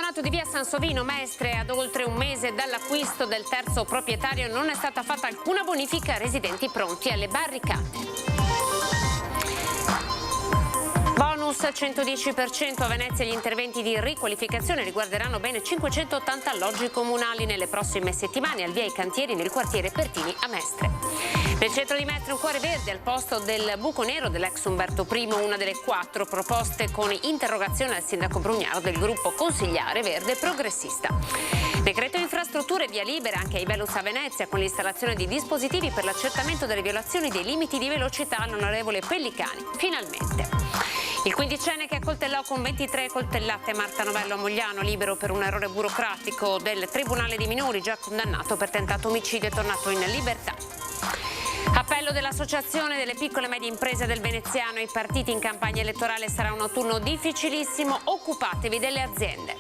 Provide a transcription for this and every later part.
abbandonato di via Sansovino Mestre, ad oltre un mese dall'acquisto del terzo proprietario, non è stata fatta alcuna bonifica a residenti pronti alle barricate. Bonus 110% a Venezia. Gli interventi di riqualificazione riguarderanno ben 580 alloggi comunali. Nelle prossime settimane al via i cantieri nel quartiere Pertini a Mestre. Nel centro di Mestre un cuore verde al posto del buco nero dell'ex Umberto I, una delle 4 proposte con interrogazione al sindaco Brugnaro del gruppo consigliare verde progressista. Decreto infrastrutture, via libera anche ai Velus a Venezia con l'installazione di dispositivi per l'accertamento delle violazioni dei limiti di velocità all'onorevole Pellicani. Finalmente. Il quindicenne che accoltellò con 23 coltellate Marta Novello a Mogliano, libero per un errore burocratico del Tribunale dei minori, già condannato per tentato omicidio, è tornato in libertà. Appello dell'Associazione delle piccole e medie imprese del Veneziano: i partiti in campagna elettorale, sarà un autunno difficilissimo, occupatevi delle aziende.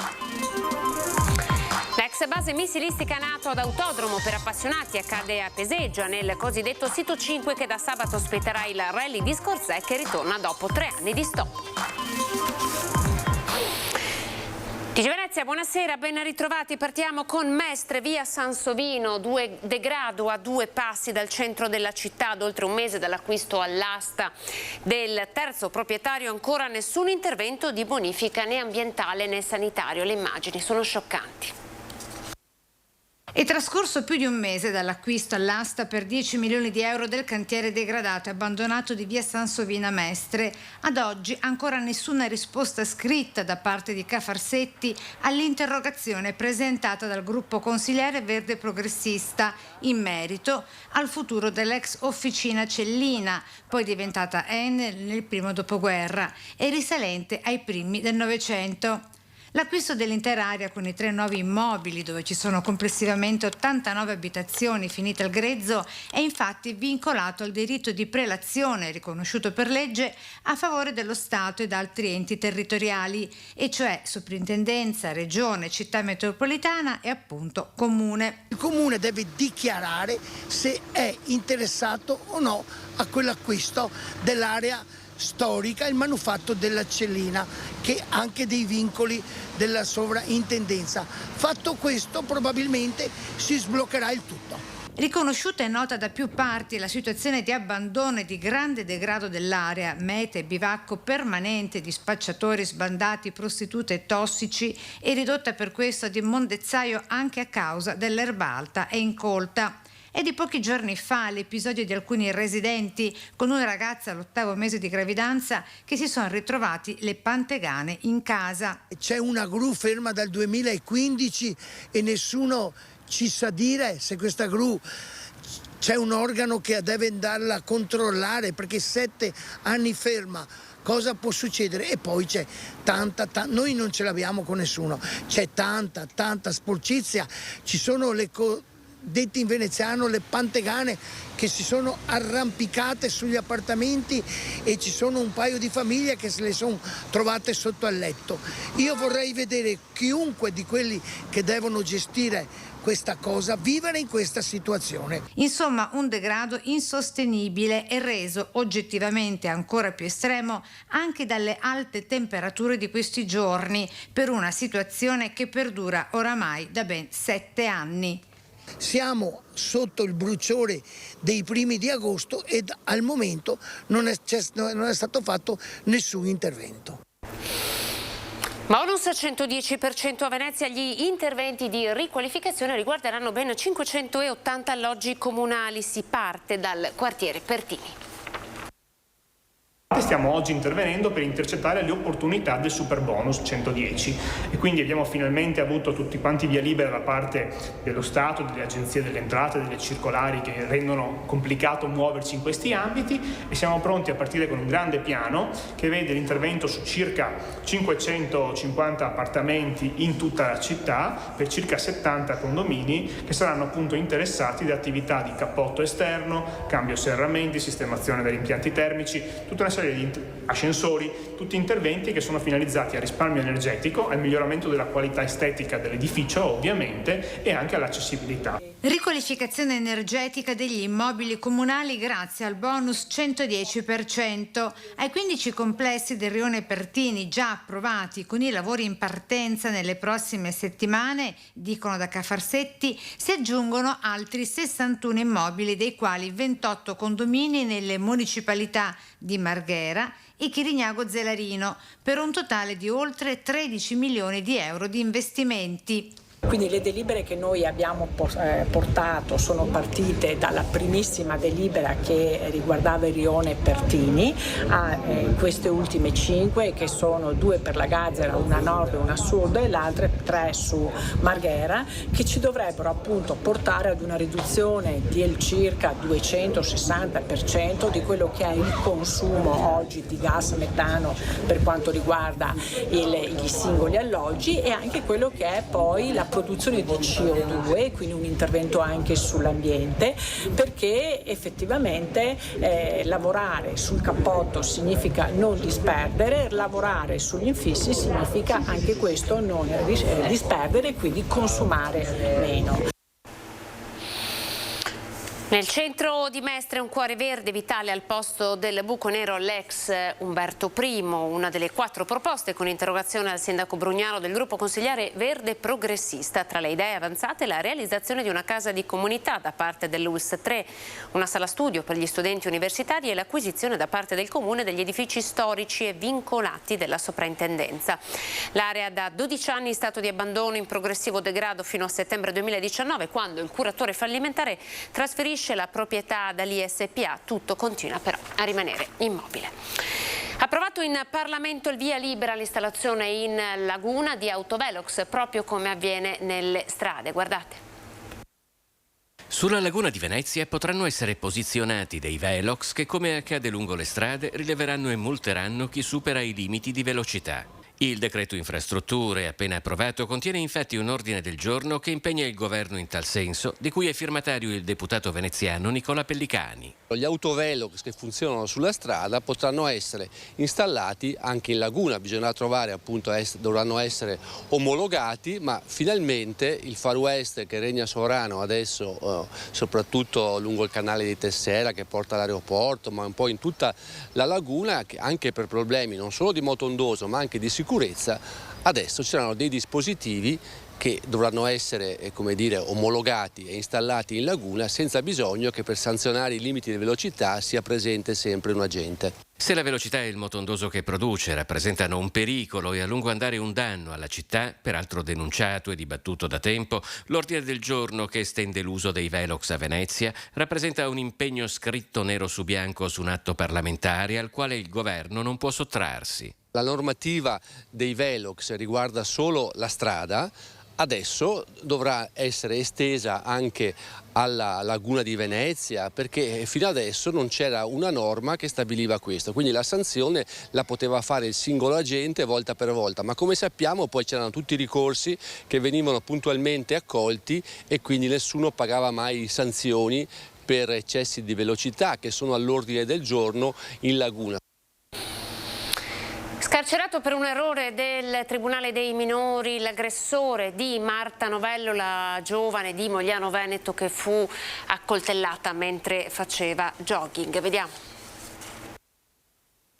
L'ex base missilistica NATO ad Autodromo per appassionati accade a Peseggia, nel cosiddetto sito 5 che da sabato ospiterà il rally di Scorzè che ritorna dopo 3 anni di stop. TG Venezia, buonasera, ben ritrovati. Partiamo con Mestre, via Sansovino, degrado a 2 passi dal centro della città, ad oltre un mese dall'acquisto all'asta del terzo proprietario, ancora nessun intervento di bonifica né ambientale né sanitario. Le immagini sono scioccanti. È trascorso più di un mese dall'acquisto all'asta per 10 milioni di euro del cantiere degradato e abbandonato di via Sansovino Mestre. Ad oggi ancora nessuna risposta scritta da parte di Cafarsetti all'interrogazione presentata dal gruppo consigliare verde progressista in merito al futuro dell'ex officina Cellina, poi diventata Enel nel primo dopoguerra e risalente ai primi del Novecento. L'acquisto dell'intera area con i 3 nuovi immobili, dove ci sono complessivamente 89 abitazioni finite al grezzo, è infatti vincolato al diritto di prelazione riconosciuto per legge a favore dello Stato ed altri enti territoriali, e cioè Soprintendenza, Regione, Città Metropolitana e appunto Comune. Il Comune deve dichiarare se è interessato o no a quell'acquisto dell'area storica, il manufatto della Cellina, che ha anche dei vincoli della sovrintendenza. Fatto questo, probabilmente si sbloccherà il tutto. Riconosciuta e nota da più parti la situazione di abbandono e di grande degrado dell'area, mete e bivacco permanente di spacciatori sbandati, prostitute e tossici, e ridotta per questo ad immondezzaio anche a causa dell'erba alta e incolta. È di pochi giorni fa l'episodio di alcuni residenti con una ragazza all'8° mese di gravidanza che si sono ritrovati le pantegane in casa. C'è una gru ferma dal 2015 e nessuno ci sa dire se questa gru c'è un organo che deve andarla a controllare, perché 7 anni ferma. Cosa può succedere? E poi c'è tanta, noi non ce l'abbiamo con nessuno, c'è tanta sporcizia, ci sono detti in veneziano le pantegane che si sono arrampicate sugli appartamenti e ci sono un paio di famiglie che se le sono trovate sotto al letto. Io vorrei vedere chiunque di quelli che devono gestire questa cosa vivere in questa situazione. Insomma, un degrado insostenibile e reso oggettivamente ancora più estremo anche dalle alte temperature di questi giorni, per una situazione che perdura oramai da ben 7 anni. Siamo sotto il bruciore dei primi di agosto ed al momento non è stato fatto nessun intervento. Bonus 110% a Venezia. Gli interventi di riqualificazione riguarderanno ben 580 alloggi comunali. Si parte dal quartiere Pertini. Stiamo oggi intervenendo per intercettare le opportunità del super bonus 110 e quindi abbiamo finalmente avuto tutti quanti via libera da parte dello Stato, delle agenzie delle entrate, delle circolari che rendono complicato muoverci in questi ambiti, e siamo pronti a partire con un grande piano che vede l'intervento su circa 550 appartamenti in tutta la città per circa 70 condomini che saranno appunto interessati da attività di cappotto esterno, cambio serramenti, sistemazione degli impianti termici, tutta una serie di ascensori, tutti interventi che sono finalizzati al risparmio energetico, al miglioramento della qualità estetica dell'edificio ovviamente e anche all'accessibilità. Riqualificazione energetica degli immobili comunali grazie al bonus 110%. Ai 15 complessi del rione Pertini già approvati con i lavori in partenza nelle prossime settimane, dicono da Cafarsetti, si aggiungono altri 61 immobili, dei quali 28 condomini nelle municipalità di Marghera e Chirignago Zelarino, per un totale di oltre 13 milioni di euro di investimenti. Quindi le delibere che noi abbiamo portato sono partite dalla primissima delibera che riguardava il rione Pertini a queste ultime 5, che sono 2 per la Gazzera, una a nord e una a sud, e le altre 3 su Marghera, che ci dovrebbero appunto portare ad una riduzione del circa 260% di quello che è il consumo oggi di gas metano per quanto riguarda i singoli alloggi, e anche quello che è poi la produzione di CO2, quindi un intervento anche sull'ambiente, perché effettivamente lavorare sul cappotto significa non disperdere, lavorare sugli infissi significa anche questo non disperdere e quindi consumare meno. Nel centro di Mestre un cuore verde vitale al posto del buco nero all'ex Umberto I, una delle 4 proposte con interrogazione al sindaco Brugnano del gruppo consigliare verde progressista. Tra le idee avanzate la realizzazione di una casa di comunità da parte dell'ULS 3, una sala studio per gli studenti universitari e l'acquisizione da parte del comune degli edifici storici e vincolati della soprintendenza. L'area da 12 anni in stato di abbandono in progressivo degrado fino a settembre 2019, quando il curatore fallimentare trasferisce la proprietà dall'ISPA, tutto continua però a rimanere immobile. Approvato in Parlamento il via libera all'installazione in laguna di autovelox, proprio come avviene nelle strade. Guardate. Sulla laguna di Venezia potranno essere posizionati dei velox che, come accade lungo le strade, rileveranno e multeranno chi supera i limiti di velocità. Il decreto infrastrutture appena approvato contiene infatti un ordine del giorno che impegna il governo in tal senso, di cui è firmatario il deputato veneziano Nicola Pellicani. Gli autovelox che funzionano sulla strada potranno essere installati anche in laguna, bisognerà trovare appunto, dovranno essere omologati, ma finalmente il Far West che regna sovrano adesso soprattutto lungo il canale di Tessera che porta all'aeroporto, ma un po' in tutta la laguna, che anche per problemi non solo di moto ondoso ma anche di sicurezza, adesso ci saranno dei dispositivi che dovranno essere omologati e installati in laguna senza bisogno che per sanzionare i limiti di velocità sia presente sempre un agente. Se la velocità e il moto ondoso che produce rappresentano un pericolo e a lungo andare un danno alla città, peraltro denunciato e dibattuto da tempo, l'ordine del giorno che estende l'uso dei velox a Venezia rappresenta un impegno scritto nero su bianco su un atto parlamentare al quale il governo non può sottrarsi. La normativa dei velox riguarda solo la strada. Adesso dovrà essere estesa anche alla laguna di Venezia, perché fino adesso non c'era una norma che stabiliva questo, quindi la sanzione la poteva fare il singolo agente volta per volta, ma come sappiamo poi c'erano tutti i ricorsi che venivano puntualmente accolti e quindi nessuno pagava mai sanzioni per eccessi di velocità che sono all'ordine del giorno in laguna. Scarcerato per un errore del Tribunale dei minori l'aggressore di Marta Novello, la giovane di Mogliano Veneto che fu accoltellata mentre faceva jogging. Vediamo.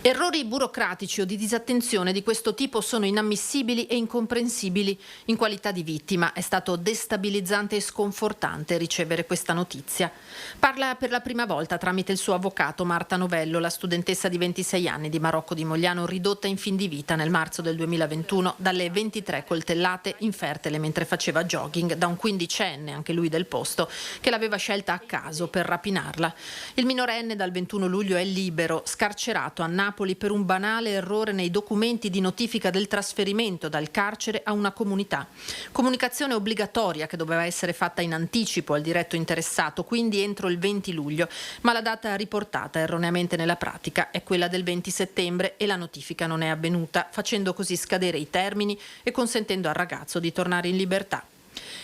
Errori burocratici o di disattenzione di questo tipo sono inammissibili e incomprensibili. In qualità di vittima è stato destabilizzante e sconfortante ricevere questa notizia. Parla per la prima volta tramite il suo avvocato Marta Novello, la studentessa di 26 anni di Marocco di Mogliano, ridotta in fin di vita nel marzo del 2021 dalle 23 coltellate infertele mentre faceva jogging da un 15enne, anche lui del posto, che l'aveva scelta a caso per rapinarla. Il minorenne dal 21 luglio è libero, scarcerato a Napoli per un banale errore nei documenti di notifica del trasferimento dal carcere a una comunità. Comunicazione obbligatoria che doveva essere fatta in anticipo al diretto interessato, quindi entro il 20 luglio, ma la data riportata erroneamente nella pratica è quella del 20 settembre e la notifica non è avvenuta, facendo così scadere i termini e consentendo al ragazzo di tornare in libertà.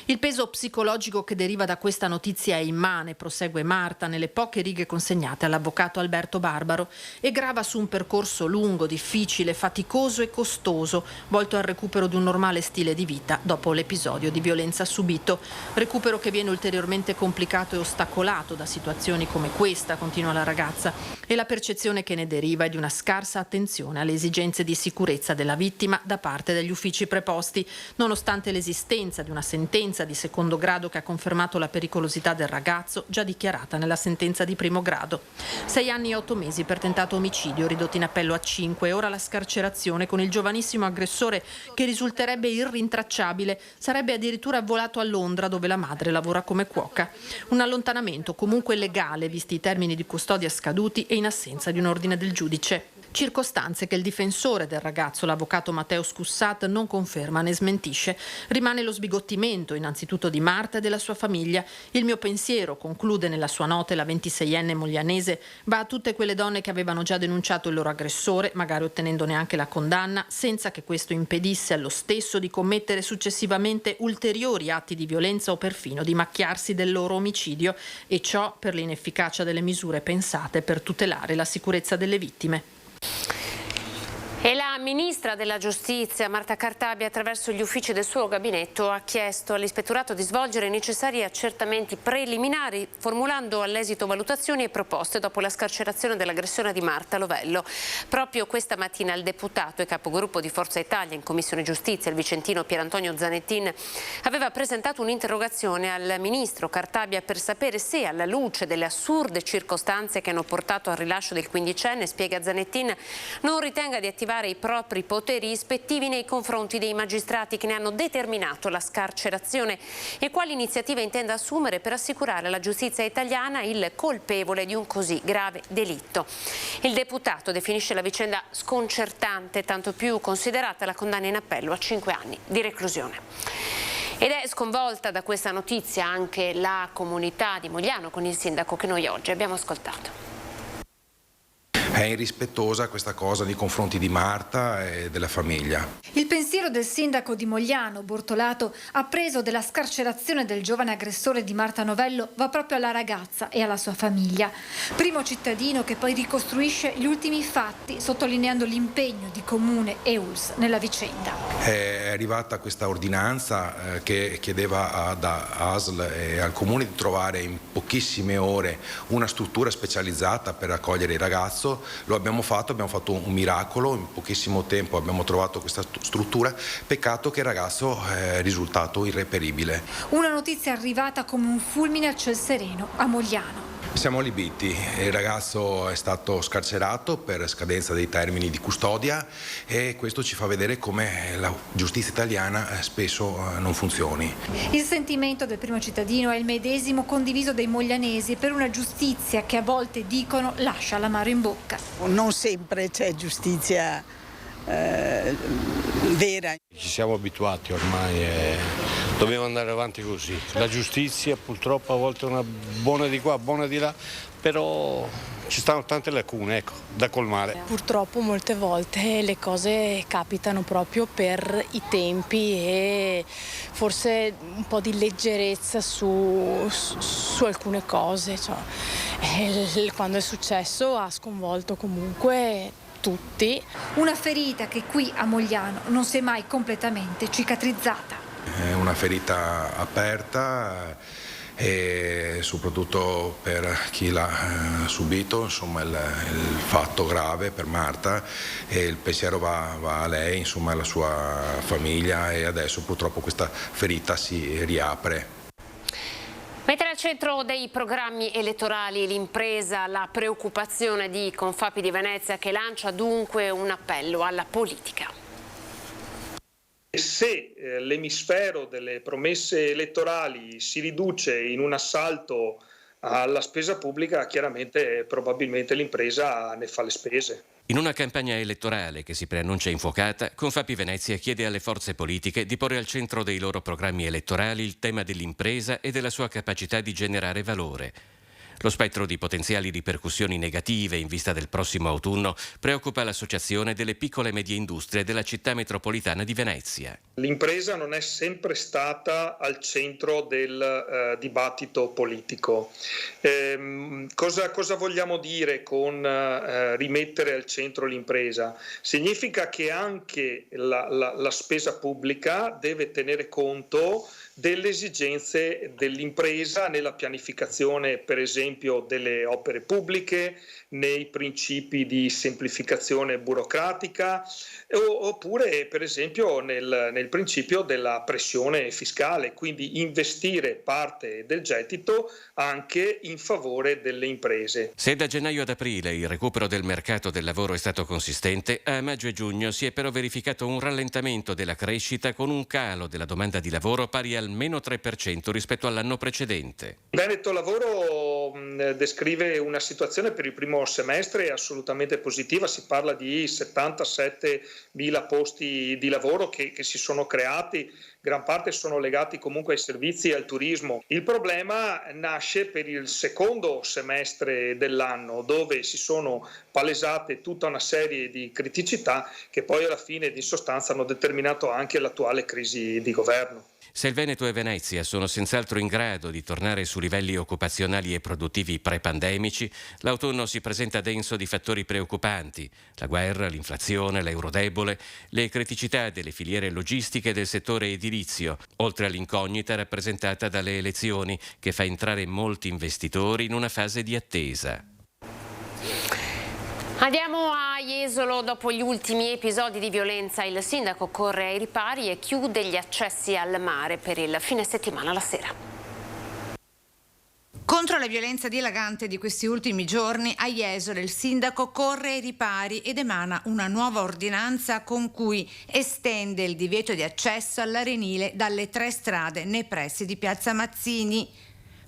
Il peso psicologico che deriva da questa notizia è immane, prosegue Marta nelle poche righe consegnate all'avvocato Alberto Barbaro, e grava su un percorso lungo, difficile, faticoso e costoso, volto al recupero di un normale stile di vita dopo l'episodio di violenza subito. Recupero che viene ulteriormente complicato e ostacolato da situazioni come questa, continua la ragazza, e la percezione che ne deriva è di una scarsa attenzione alle esigenze di sicurezza della vittima da parte degli uffici preposti, nonostante l'esistenza di una sentenza di secondo grado che ha confermato la pericolosità del ragazzo già dichiarata nella sentenza di primo grado. 6 anni e 8 mesi per tentato omicidio, ridotto in appello a 5, e ora la scarcerazione con il giovanissimo aggressore che risulterebbe irrintracciabile, sarebbe addirittura volato a Londra dove la madre lavora come cuoca. Un allontanamento comunque legale visti i termini di custodia scaduti e in assenza di un ordine del giudice. Circostanze che il difensore del ragazzo, l'avvocato Matteo Scussat, non conferma né smentisce. Rimane lo sbigottimento innanzitutto di Marta e della sua famiglia. Il mio pensiero, conclude nella sua nota la 26enne moglianese, va a tutte quelle donne che avevano già denunciato il loro aggressore, magari ottenendone anche la condanna, senza che questo impedisse allo stesso di commettere successivamente ulteriori atti di violenza o perfino di macchiarsi del loro omicidio, e ciò per l'inefficacia delle misure pensate per tutelare la sicurezza delle vittime. E la ministra della Giustizia, Marta Cartabia, attraverso gli uffici del suo gabinetto, ha chiesto all'Ispettorato di svolgere i necessari accertamenti preliminari, formulando all'esito valutazioni e proposte dopo la scarcerazione dell'aggressione di Marta Lovello. Proprio questa mattina il deputato e capogruppo di Forza Italia in Commissione Giustizia, il vicentino Pierantonio Zanettin, aveva presentato un'interrogazione al ministro Cartabia per sapere se, alla luce delle assurde circostanze che hanno portato al rilascio del quindicenne, spiega Zanettin, non ritenga di attivare i propri poteri ispettivi nei confronti dei magistrati che ne hanno determinato la scarcerazione e quali iniziative intenda assumere per assicurare alla giustizia italiana il colpevole di un così grave delitto. Il deputato definisce la vicenda sconcertante, tanto più considerata la condanna in appello a 5 anni di reclusione. Ed è sconvolta da questa notizia anche la comunità di Mogliano, con il sindaco che noi oggi abbiamo ascoltato. È irrispettosa questa cosa nei confronti di Marta e della famiglia. Il pensiero del sindaco di Mogliano, Bortolato, appreso della scarcerazione del giovane aggressore di Marta Novello, va proprio alla ragazza e alla sua famiglia. Primo cittadino che poi ricostruisce gli ultimi fatti, sottolineando l'impegno di Comune e ULSS nella vicenda. È arrivata questa ordinanza che chiedeva ad ASL e al Comune di trovare in pochissime ore una struttura specializzata per accogliere il ragazzo. Lo abbiamo fatto un miracolo, in pochissimo tempo abbiamo trovato questa struttura, peccato che il ragazzo è risultato irreperibile. Una notizia arrivata come un fulmine a ciel sereno a Mogliano. Siamo allibiti, il ragazzo è stato scarcerato per scadenza dei termini di custodia e questo ci fa vedere come la giustizia italiana spesso non funzioni. Il sentimento del primo cittadino è il medesimo condiviso dai moglianesi per una giustizia che a volte dicono lascia l'amaro in bocca. Non sempre c'è giustizia vera. Ci siamo abituati ormai e dobbiamo andare avanti così. La giustizia purtroppo a volte è una buona di qua, buona di là, però ci stanno tante lacune, da colmare. Purtroppo molte volte le cose capitano proprio per i tempi e forse un po' di leggerezza su alcune cose. Quando è successo ha sconvolto comunque tutti. Una ferita che qui a Mogliano non si è mai completamente cicatrizzata. È una ferita aperta e soprattutto per chi l'ha subito, insomma il fatto grave per Marta, e il pensiero va a lei, insomma alla sua famiglia, e adesso purtroppo questa ferita si riapre. Mentre al centro dei programmi elettorali l'impresa, la preoccupazione di Confapi di Venezia, che lancia dunque un appello alla politica. Se l'emisfero delle promesse elettorali si riduce in un assalto alla spesa pubblica, chiaramente probabilmente l'impresa ne fa le spese. In una campagna elettorale che si preannuncia infuocata, Confapi Venezia chiede alle forze politiche di porre al centro dei loro programmi elettorali il tema dell'impresa e della sua capacità di generare valore. Lo spettro di potenziali ripercussioni negative in vista del prossimo autunno preoccupa l'Associazione delle piccole e medie industrie della città metropolitana di Venezia. L'impresa non è sempre stata al centro del dibattito politico. Cosa vogliamo dire con rimettere al centro l'impresa? Significa che anche la spesa pubblica deve tenere conto delle esigenze dell'impresa nella pianificazione, per esempio, delle opere pubbliche, nei principi di semplificazione burocratica, oppure per esempio nel principio della pressione fiscale, quindi investire parte del gettito anche in favore delle imprese. Se da gennaio ad aprile il recupero del mercato del lavoro è stato consistente, a maggio e giugno si è però verificato un rallentamento della crescita con un calo della domanda di lavoro pari al meno 3% rispetto all'anno precedente. Veneto Lavoro descrive una situazione per il primo semestre assolutamente positiva, si parla di 77.000 posti di lavoro che si sono creati, gran parte sono legati comunque ai servizi e al turismo. Il problema nasce per il secondo semestre dell'anno, dove si sono palesate tutta una serie di criticità che poi alla fine di sostanza hanno determinato anche l'attuale crisi di governo. Se il Veneto e Venezia sono senz'altro in grado di tornare su livelli occupazionali e produttivi pre-pandemici, l'autunno si presenta denso di fattori preoccupanti: la guerra, l'inflazione, l'euro debole, le criticità delle filiere logistiche e del settore edilizio, oltre all'incognita rappresentata dalle elezioni, che fa entrare molti investitori in una fase di attesa. Andiamo a Jesolo. Dopo gli ultimi episodi di violenza, il sindaco corre ai ripari e chiude gli accessi al mare per il fine settimana alla sera. Contro la violenza dilagante di questi ultimi giorni, a Jesolo il sindaco corre ai ripari ed emana una nuova ordinanza con cui estende il divieto di accesso all'arenile dalle 3 strade nei pressi di Piazza Mazzini.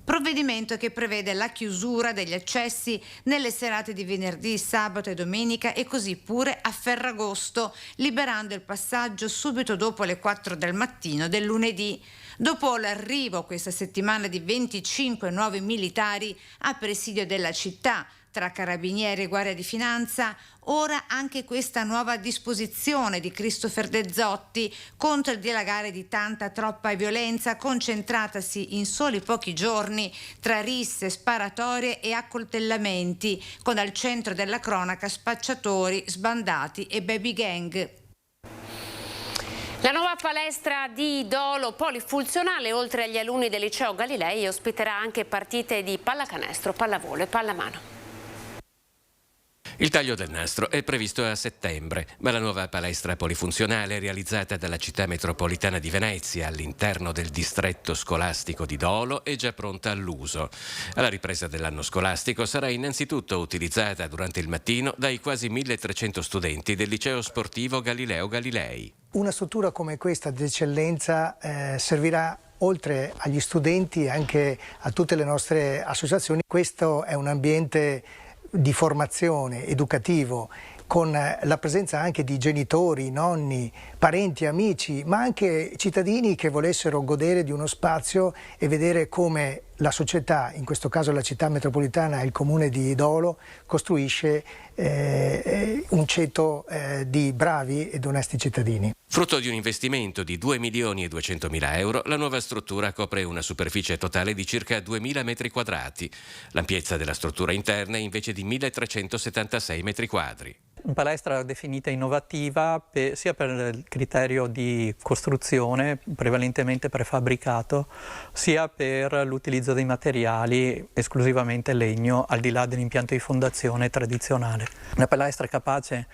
Provvedimento che prevede la chiusura degli accessi nelle serate di venerdì, sabato e domenica e così pure a Ferragosto, liberando il passaggio subito dopo le 4 del mattino del lunedì. Dopo l'arrivo questa settimana di 25 nuovi militari a presidio della città, tra carabinieri e guardia di finanza, ora anche questa nuova disposizione di Christopher De Zotti contro il dilagare di tanta troppa violenza concentratasi in soli pochi giorni tra risse, sparatorie e accoltellamenti, con al centro della cronaca spacciatori, sbandati e baby gang. La nuova palestra di Dolo polifunzionale, oltre agli alunni del liceo Galilei, ospiterà anche partite di pallacanestro, pallavolo e pallamano. Il taglio del nastro è previsto a settembre, ma la nuova palestra polifunzionale realizzata dalla città metropolitana di Venezia all'interno del distretto scolastico di Dolo è già pronta all'uso. Alla ripresa dell'anno scolastico sarà innanzitutto utilizzata durante il mattino dai quasi 1.300 studenti del liceo sportivo Galileo Galilei. Una struttura come questa d'eccellenza servirà oltre agli studenti anche a tutte le nostre associazioni. Questo è un ambiente di formazione educativo con la presenza anche di genitori, nonni, parenti, amici, ma anche cittadini che volessero godere di uno spazio e vedere come la società, in questo caso la città metropolitana e il comune di Dolo, costruisce un ceto di bravi ed onesti cittadini. Frutto di un investimento di 2.200.000 euro, la nuova struttura copre una superficie totale di circa 2.000 metri quadrati. L'ampiezza della struttura interna è invece di 1.376 metri quadri. Una palestra definita innovativa sia per il criterio di costruzione, prevalentemente prefabbricato, sia per l'utilizzo dei materiali esclusivamente legno, al di là dell'impianto di fondazione tradizionale. Una palestra capace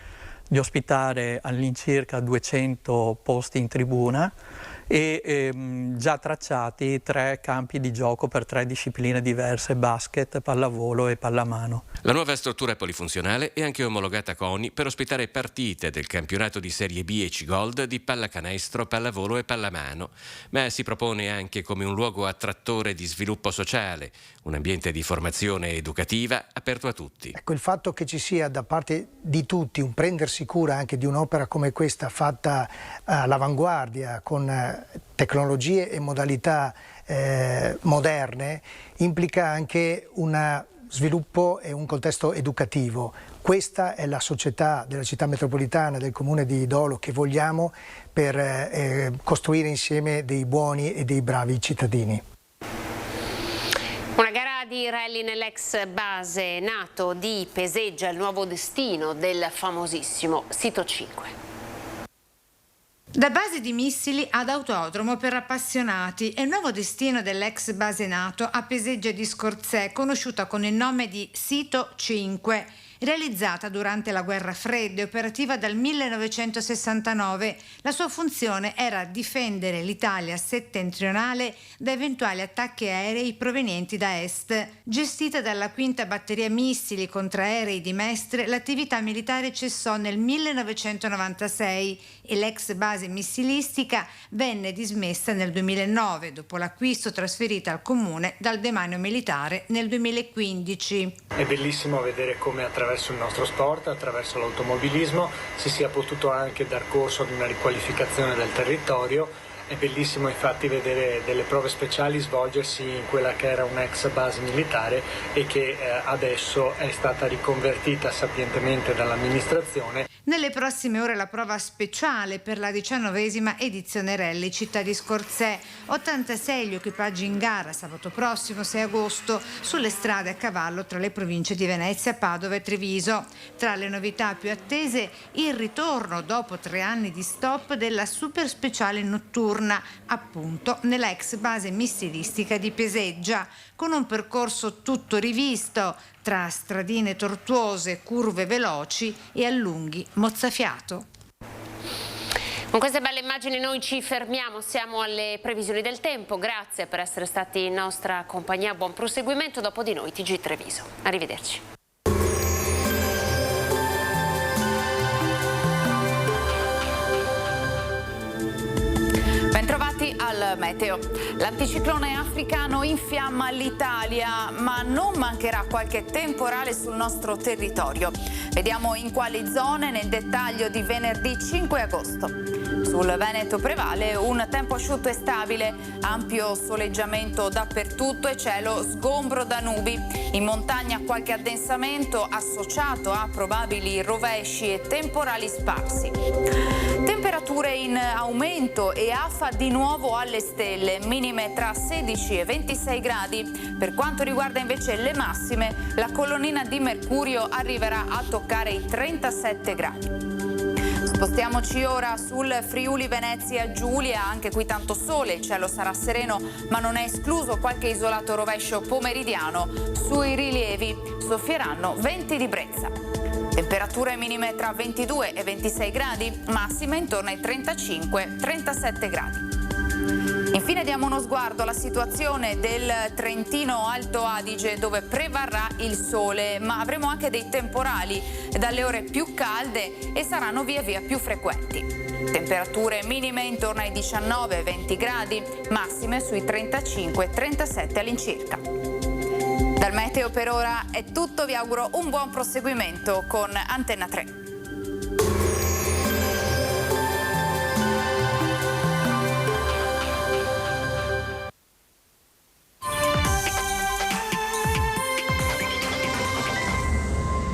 di ospitare all'incirca 200 posti in tribuna e già tracciati 3 campi di gioco per 3 discipline diverse: basket, pallavolo e pallamano. La nuova struttura polifunzionale è anche omologata CONI per ospitare partite del campionato di Serie B e C Gold di pallacanestro, pallavolo e pallamano, ma si propone anche come un luogo attrattore di sviluppo sociale, un ambiente di formazione educativa aperto a tutti. Ecco, il fatto che ci sia da parte di tutti un prendersi cura anche di un'opera come questa fatta all'avanguardia con tecnologie e modalità moderne implica anche un sviluppo e un contesto educativo. Questa è la società della città metropolitana, del comune di Dolo, che vogliamo per costruire insieme dei buoni e dei bravi cittadini. Una gara di rally nell'ex base NATO di Peseggia, il nuovo destino del famosissimo Sito 5. Da base di missili ad autodromo per appassionati è il nuovo destino dell'ex base NATO a Peseggia di Scorzè, conosciuta con il nome di Sito 5. Realizzata durante la Guerra Fredda e operativa dal 1969, la sua funzione era difendere l'Italia settentrionale da eventuali attacchi aerei provenienti da est. Gestita dalla 5ª batteria missili contraerei di Mestre, l'attività militare cessò nel 1996 e l'ex base missilistica venne dismessa nel 2009, dopo l'acquisto trasferita al comune dal demanio militare nel 2015. È bellissimo vedere come attraverso il nostro sport, attraverso l'automobilismo, si sia potuto anche dar corso ad una riqualificazione del territorio. È bellissimo infatti vedere delle prove speciali svolgersi in quella che era un'ex base militare e che adesso è stata riconvertita sapientemente dall'amministrazione. Nelle prossime ore la prova speciale per la 19ª edizione Rally Città di Scorzè. 86 gli equipaggi in gara sabato prossimo 6 agosto sulle strade a cavallo tra le province di Venezia, Padova e Treviso. Tra le novità più attese il ritorno dopo 3 anni di stop della super speciale notturna, appunto nella ex base missilistica di Peseggia, con un percorso tutto rivisto tra stradine tortuose, curve veloci e allunghi mozzafiato. Con queste belle immagini noi ci fermiamo, siamo alle previsioni del tempo. Grazie per essere stati in nostra compagnia, buon proseguimento. Dopo di noi TG Treviso. Arrivederci. Bentrovati al meteo. L'anticiclone africano infiamma l'Italia, ma non mancherà qualche temporale sul nostro territorio. Vediamo in quali zone nel dettaglio di venerdì 5 agosto. Sul Veneto prevale un tempo asciutto e stabile, ampio soleggiamento dappertutto e cielo sgombro da nubi. In montagna qualche addensamento associato a probabili rovesci e temporali sparsi. Temperature in aumento e afa di nuovo alle stelle, minime tra 16 e 26 gradi. Per quanto riguarda invece le massime, la colonnina di Mercurio arriverà a toccare i 37 gradi. Spostiamoci ora sul Friuli Venezia Giulia, anche qui tanto sole, il cielo sarà sereno, ma non è escluso qualche isolato rovescio pomeridiano. Sui rilievi soffieranno venti di brezza. Temperature minime tra 22 e 26 gradi, massime intorno ai 35-37 gradi. Infine diamo uno sguardo alla situazione del Trentino Alto Adige, dove prevarrà il sole, ma avremo anche dei temporali dalle ore più calde e saranno via via più frequenti. Temperature minime intorno ai 19-20 gradi, massime sui 35-37 all'incirca. Dal meteo per ora è tutto, vi auguro un buon proseguimento con Antenna 3.